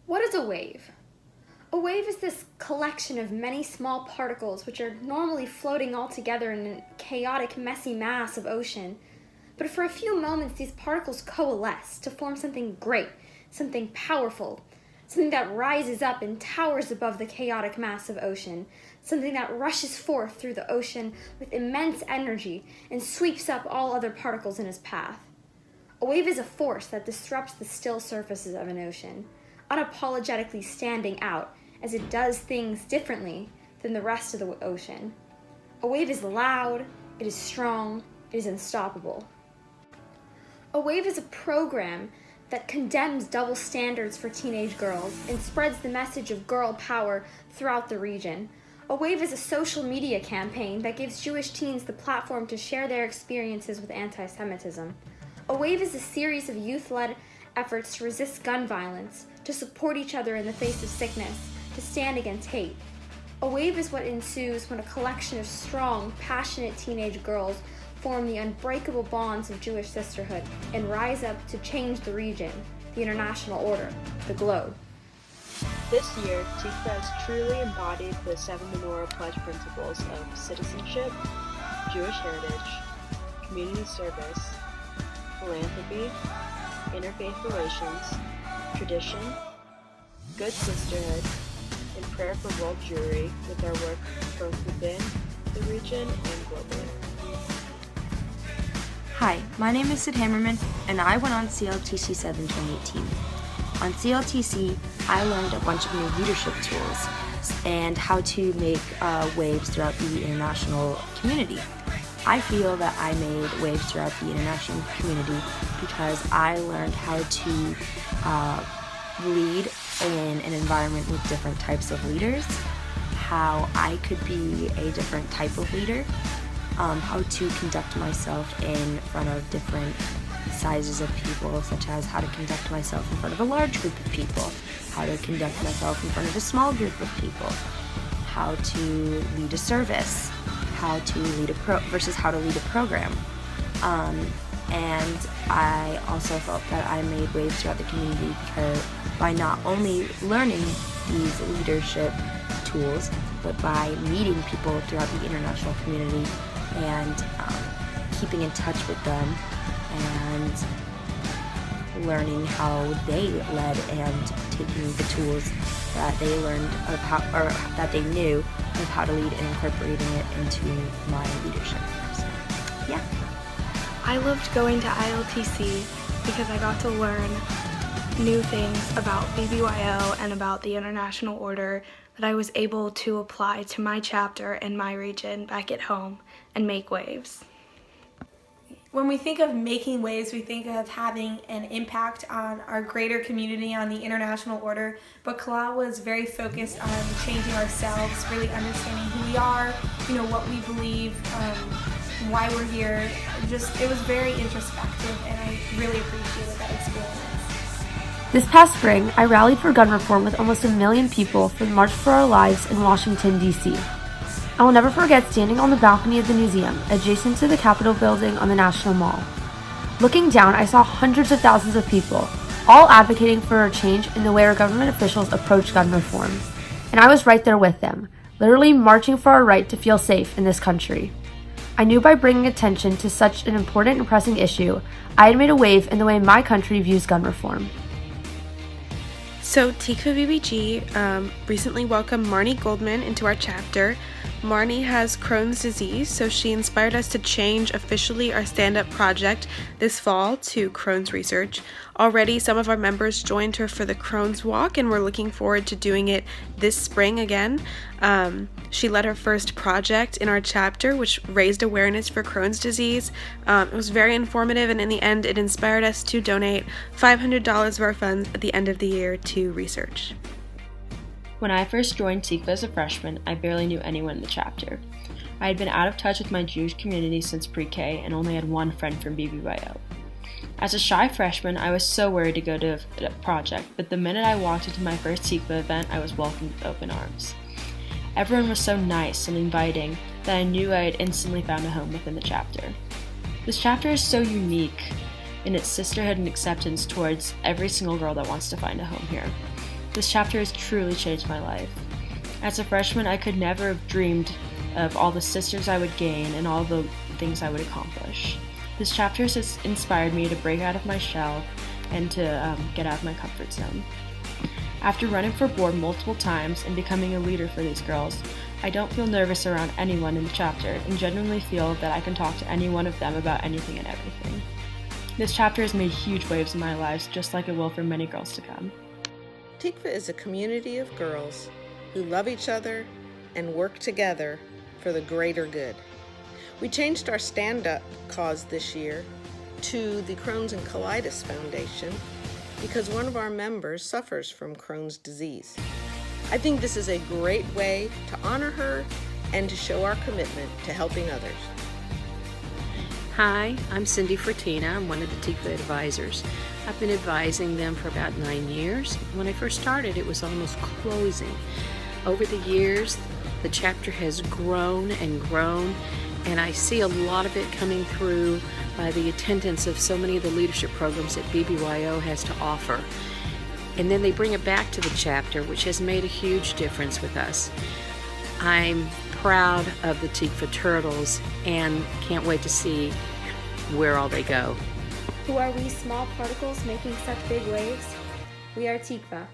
What is a wave? A wave is this collection of many small particles which are normally floating all together in a chaotic, messy mass of ocean. But for a few moments, these particles coalesce to form something great, something powerful, something that rises up and towers above the chaotic mass of ocean, something that rushes forth through the ocean with immense energy and sweeps up all other particles in its path. A wave is a force that disrupts the still surfaces of an ocean, unapologetically standing out as it does things differently than the rest of the ocean. A wave is loud, it is strong, it is unstoppable. A wave is a program that condemns double standards for teenage girls and spreads the message of girl power throughout the region. A wave is a social media campaign that gives Jewish teens the platform to share their experiences with anti-Semitism. A wave is a series of youth-led efforts to resist gun violence, to support each other in the face of sickness, to stand against hate. A wave is what ensues when a collection of strong, passionate teenage girls form the unbreakable bonds of Jewish sisterhood and rise up to change the region, the international order, the globe. This year, Tikvah has truly embodied the 7 menorah pledge principles of citizenship, Jewish heritage, community service, philanthropy, interfaith relations, tradition, good sisterhood, and prayer for world Jewry with our work both within the region and globally. Hi, my name is Sid Hammerman, and I went on CLTC 7 2018. On CLTC, I learned a bunch of new leadership tools and how to make waves throughout the international community. I feel that I made waves throughout the international community because I learned how to lead in an environment with different types of leaders, how I could be a different type of leader, how to conduct myself in front of different sizes of people, such as how to conduct myself in front of a large group of people, how to conduct myself in front of a small group of people, how to lead a service, how to lead versus how to lead a program. And I also felt that I made waves throughout the community because by not only learning these leadership tools, but by meeting people throughout the international community and keeping in touch with them and learning how they led and taking the tools that they learned of how, or that they knew of how to lead and incorporating it into my leadership. So, yeah. I loved going to ILTC because I got to learn new things about BBYO and about the international order that I was able to apply to my chapter and my region back at home and make waves. When we think of making waves, we think of having an impact on our greater community, on the international order, but Kalal was very focused on changing ourselves, really understanding who we are, what we believe, why we're here. It was very introspective, and I really appreciated that experience. This past spring, I rallied for gun reform with almost 1 million people for the March for Our Lives in Washington, D.C. I will never forget standing on the balcony of the museum, adjacent to the Capitol building on the National Mall. Looking down, I saw hundreds of thousands of people, all advocating for a change in the way our government officials approach gun reform. And I was right there with them, literally marching for our right to feel safe in this country. I knew by bringing attention to such an important and pressing issue, I had made a wave in the way my country views gun reform. So Tikvah BBG recently welcomed Marnie Goldman into our chapter. Marnie has Crohn's disease, so she inspired us to change officially our stand-up project this fall to Crohn's Research. Already, some of our members joined her for the Crohn's Walk, and we're looking forward to doing it this spring again. She led her first project in our chapter, which raised awareness for Crohn's disease. It was very informative, and in the end, it inspired us to donate $500 of our funds at the end of the year to research. When I first joined Tikvah as a freshman, I barely knew anyone in the chapter. I had been out of touch with my Jewish community since pre-K and only had one friend from BBYO. As a shy freshman, I was so worried to go to a project, but the minute I walked into my first Tikvah event, I was welcomed with open arms. Everyone was so nice and inviting that I knew I had instantly found a home within the chapter. This chapter is so unique in its sisterhood and acceptance towards every single girl that wants to find a home here. This chapter has truly changed my life. As a freshman, I could never have dreamed of all the sisters I would gain and all the things I would accomplish. This chapter has inspired me to break out of my shell and to get out of my comfort zone. After running for board multiple times and becoming a leader for these girls, I don't feel nervous around anyone in the chapter and genuinely feel that I can talk to any one of them about anything and everything. This chapter has made huge waves in my lives, just like it will for many girls to come. Tikvah is a community of girls who love each other and work together for the greater good. We changed our stand-up cause this year to the Crohn's and Colitis Foundation because one of our members suffers from Crohn's disease. I think this is a great way to honor her and to show our commitment to helping others. Hi, I'm Cindy Fertina. I'm one of the Tikvah advisors. I've been advising them for about 9 years. When I first started, it was almost closing. Over the years, the chapter has grown and grown, and I see a lot of it coming through by the attendance of so many of the leadership programs that BBYO has to offer. And then they bring it back to the chapter, which has made a huge difference with us. I'm proud of the Tikvah Turtles and can't wait to see where all they go. Who are we small particles making such big waves? We are Tikvah.